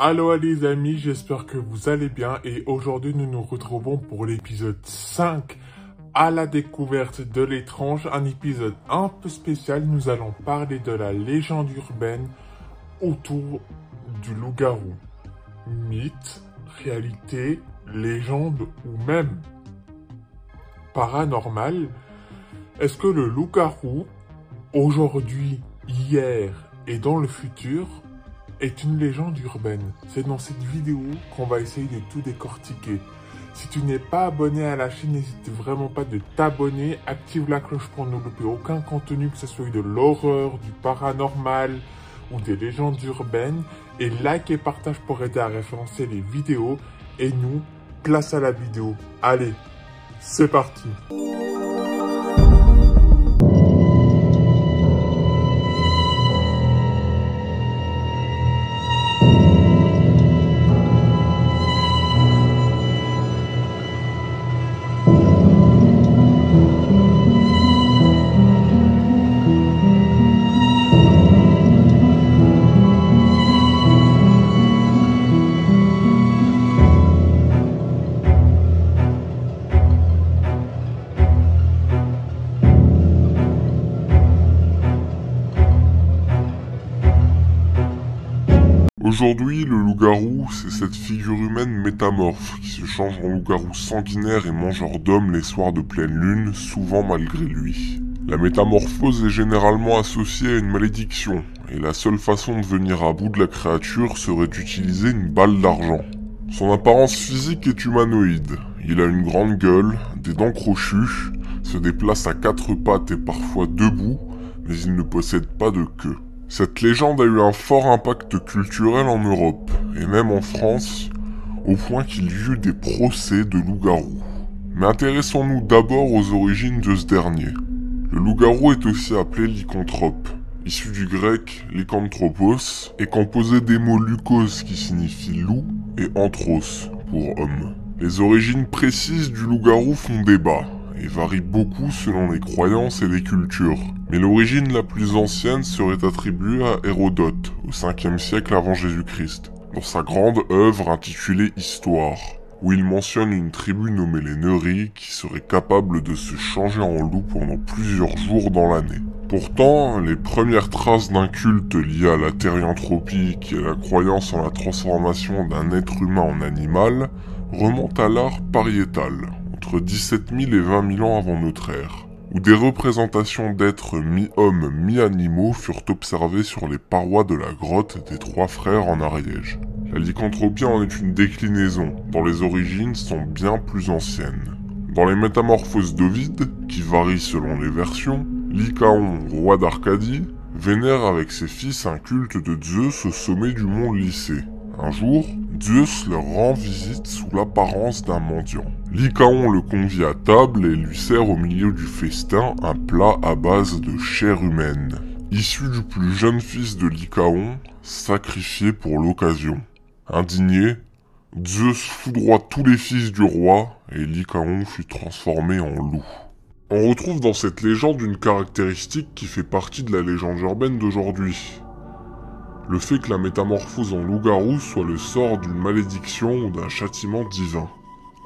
Allô les amis, j'espère que vous allez bien et aujourd'hui nous nous retrouvons pour l'épisode 5 à la découverte de l'étrange, un épisode un peu spécial. Nous allons parler de la légende urbaine autour du loup-garou. Mythe, réalité, légende ou même paranormal. Est-ce que le loup-garou, aujourd'hui, hier et dans le futur, est une légende urbaine? C'est dans cette vidéo qu'on va essayer de tout décortiquer. Si tu n'es pas abonné à la chaîne, n'hésite vraiment pas de t'abonner, active la cloche pour ne louper aucun contenu, que ce soit de l'horreur, du paranormal ou des légendes urbaines, et like et partage pour aider à référencer les vidéos. Et nous, place à la vidéo. Allez, c'est parti. Aujourd'hui, le loup-garou, c'est cette figure humaine métamorphe qui se change en loup-garou sanguinaire et mangeur d'hommes les soirs de pleine lune, souvent malgré lui. La métamorphose est généralement associée à une malédiction, et la seule façon de venir à bout de la créature serait d'utiliser une balle d'argent. Son apparence physique est humanoïde. Il a une grande gueule, des dents crochues, se déplace à 4 pattes et parfois debout, mais il ne possède pas de queue. Cette légende a eu un fort impact culturel en Europe, et même en France, au point qu'il y eut des procès de loup-garou. Mais intéressons-nous d'abord aux origines de ce dernier. Le loup-garou est aussi appelé lycanthrope, issu du grec lykanthropos, et composé des mots lukos qui signifie loup et anthros pour homme. Les origines précises du loup-garou font débat, et varie beaucoup selon les croyances et les cultures. Mais l'origine la plus ancienne serait attribuée à Hérodote, au 5e siècle avant Jésus-Christ, dans sa grande œuvre intitulée Histoire, où il mentionne une tribu nommée les Neuries qui serait capable de se changer en loup pendant plusieurs jours dans l'année. Pourtant, les premières traces d'un culte lié à la thérianthropie, qui est la croyance en la transformation d'un être humain en animal, remontent à l'art pariétal, entre 17 000 et 20 000 ans avant notre ère, où des représentations d'êtres mi-hommes, mi-animaux furent observées sur les parois de la grotte des Trois Frères en Ariège. La lycanthropie en est une déclinaison, dont les origines sont bien plus anciennes. Dans les métamorphoses d'Ovide, qui varient selon les versions, Lycaon, roi d'Arcadie, vénère avec ses fils un culte de Zeus au sommet du mont Lycée. Un jour, Zeus leur rend visite sous l'apparence d'un mendiant. Lycaon le convie à table et lui sert au milieu du festin un plat à base de chair humaine, issu du plus jeune fils de Lycaon, sacrifié pour l'occasion. Indigné, Zeus foudroie tous les fils du roi et Lycaon fut transformé en loup. On retrouve dans cette légende une caractéristique qui fait partie de la légende urbaine d'aujourd'hui. Le fait que la métamorphose en loup-garou soit le sort d'une malédiction ou d'un châtiment divin.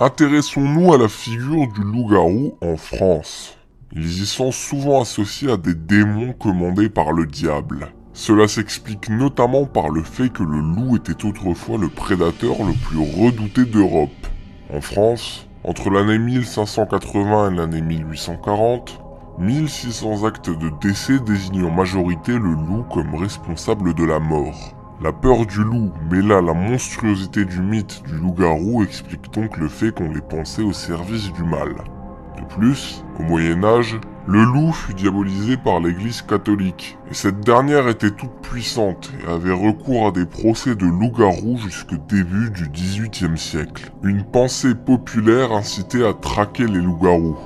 Intéressons-nous à la figure du loup-garou en France. Ils y sont souvent associés à des démons commandés par le diable. Cela s'explique notamment par le fait que le loup était autrefois le prédateur le plus redouté d'Europe. En France, entre l'année 1580 et l'année 1840, 1600 actes de décès désignent en majorité le loup comme responsable de la mort. La peur du loup, mêlée à la monstruosité du mythe du loup-garou, explique donc le fait qu'on les pensait au service du mal. De plus, au Moyen-Âge, le loup fut diabolisé par l'Église catholique, et cette dernière était toute puissante et avait recours à des procès de loup-garou jusqu'au début du XVIIIe siècle. Une pensée populaire incitait à traquer les loups-garous.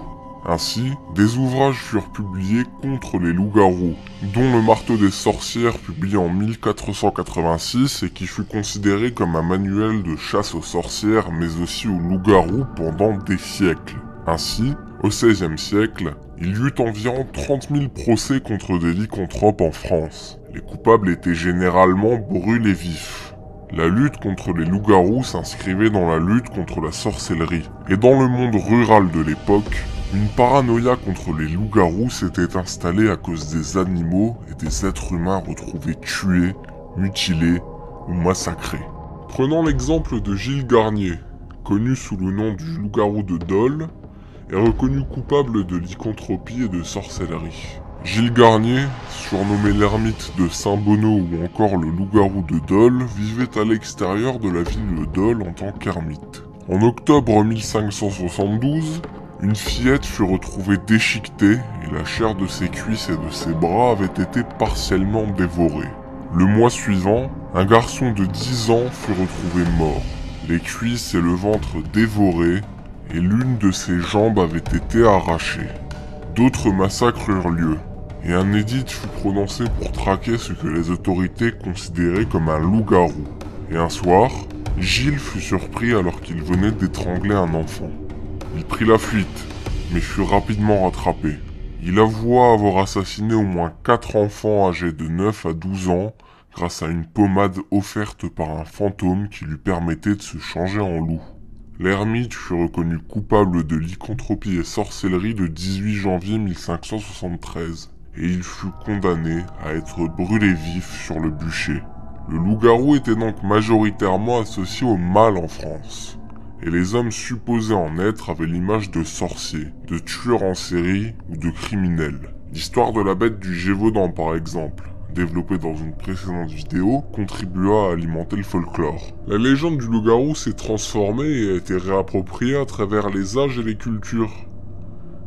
Ainsi, des ouvrages furent publiés contre les loups-garous, dont le Marteau des sorcières publié en 1486 et qui fut considéré comme un manuel de chasse aux sorcières mais aussi aux loups-garous pendant des siècles. Ainsi, au XVIe siècle, il y eut environ 30 000 procès contre des lycanthropes en France. Les coupables étaient généralement brûlés vifs. La lutte contre les loups-garous s'inscrivait dans la lutte contre la sorcellerie. Et dans le monde rural de l'époque, une paranoïa contre les loups-garous s'était installée à cause des animaux et des êtres humains retrouvés tués, mutilés ou massacrés. Prenons l'exemple de Gilles Garnier, connu sous le nom du loup-garou de Dole, est reconnu coupable de lycanthropie et de sorcellerie. Gilles Garnier, surnommé l'ermite de Saint-Bonneau ou encore le loup-garou de Dole, vivait à l'extérieur de la ville de Dole en tant qu'ermite. En octobre 1572, une fillette fut retrouvée déchiquetée et la chair de ses cuisses et de ses bras avait été partiellement dévorée. Le mois suivant, un garçon de 10 ans fut retrouvé mort, les cuisses et le ventre dévorés, et l'une de ses jambes avait été arrachée. D'autres massacres eurent lieu, et un édit fut prononcé pour traquer ce que les autorités considéraient comme un loup-garou. Et un soir, Gilles fut surpris alors qu'il venait d'étrangler un enfant. Il prit la fuite, mais fut rapidement rattrapé. Il avoua avoir assassiné au moins 4 enfants âgés de 9 à 12 ans grâce à une pommade offerte par un fantôme qui lui permettait de se changer en loup. L'ermite fut reconnu coupable de lycanthropie et sorcellerie le 18 janvier 1573 et il fut condamné à être brûlé vif sur le bûcher. Le loup-garou était donc majoritairement associé au mal en France. Et les hommes supposés en être avaient l'image de sorciers, de tueurs en série ou de criminels. L'histoire de la bête du Gévaudan par exemple, développée dans une précédente vidéo, contribua à alimenter le folklore. La légende du loup-garou s'est transformée et a été réappropriée à travers les âges et les cultures.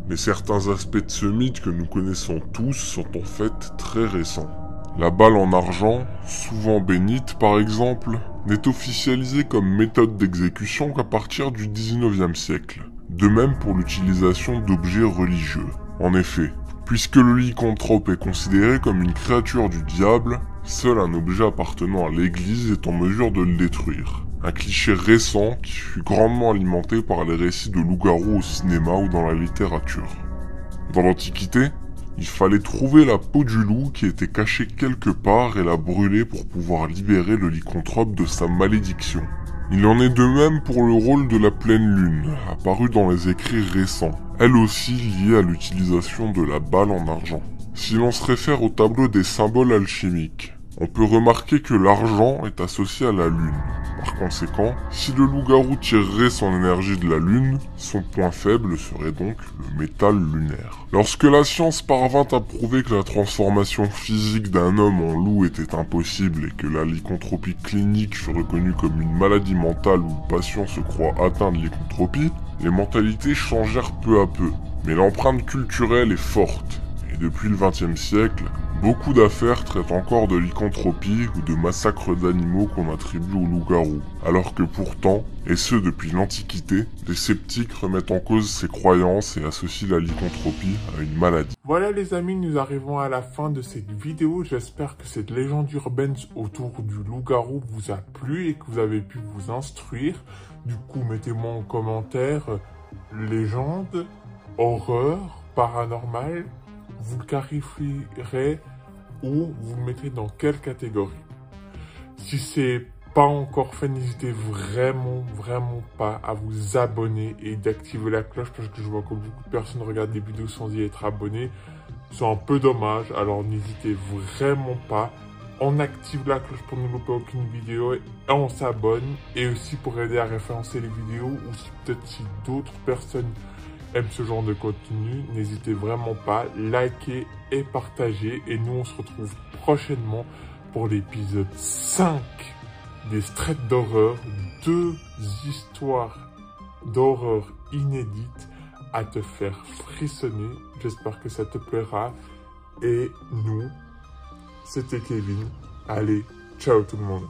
Mais certains aspects de ce mythe que nous connaissons tous sont en fait très récents. La balle en argent, souvent bénite par exemple, n'est officialisée comme méthode d'exécution qu'à partir du 19e siècle. De même pour l'utilisation d'objets religieux. En effet, puisque le lycanthrope est considéré comme une créature du diable, seul un objet appartenant à l'église est en mesure de le détruire. Un cliché récent qui fut grandement alimenté par les récits de loups-garous au cinéma ou dans la littérature. Dans l'Antiquité, il fallait trouver la peau du loup qui était cachée quelque part et la brûler pour pouvoir libérer le lycanthrope de sa malédiction. Il en est de même pour le rôle de la pleine lune, apparu dans les écrits récents, elle aussi liée à l'utilisation de la balle en argent. Si l'on se réfère au tableau des symboles alchimiques, on peut remarquer que l'argent est associé à la lune. Par conséquent, si le loup-garou tirerait son énergie de la lune, son point faible serait donc le métal lunaire. Lorsque la science parvint à prouver que la transformation physique d'un homme en loup était impossible et que la lycanthropie clinique fut reconnue comme une maladie mentale où le patient se croit atteint de lycanthropie, les mentalités changèrent peu à peu. Mais l'empreinte culturelle est forte, et depuis le XXe siècle, beaucoup d'affaires traitent encore de lycanthropie ou de massacres d'animaux qu'on attribue aux loups-garous, alors que pourtant, et ce depuis l'Antiquité, les sceptiques remettent en cause ces croyances et associent la lycanthropie à une maladie. Voilà les amis, nous arrivons à la fin de cette vidéo. J'espère que cette légende urbaine autour du loup-garou vous a plu et que vous avez pu vous instruire. Du coup, mettez-moi en commentaire légende, horreur, paranormal. Vous le qualifierez ou vous le mettrez dans quelle catégorie. Si c'est pas encore fait, n'hésitez vraiment pas à vous abonner et d'activer la cloche parce que je vois que beaucoup de personnes regardent des vidéos sans y être abonnés. C'est un peu dommage, alors n'hésitez vraiment pas. On active la cloche pour ne louper aucune vidéo et on s'abonne. Et aussi pour aider à référencer les vidéos ou peut-être si d'autres personnes aiment ce genre de contenu, n'hésitez vraiment pas, likez et partagez. Et nous, on se retrouve prochainement pour l'épisode 5 des Straits d'horreur, 2 histoires d'horreur inédites à te faire frissonner. J'espère que ça te plaira. Et nous, c'était Kevin. Allez, ciao tout le monde.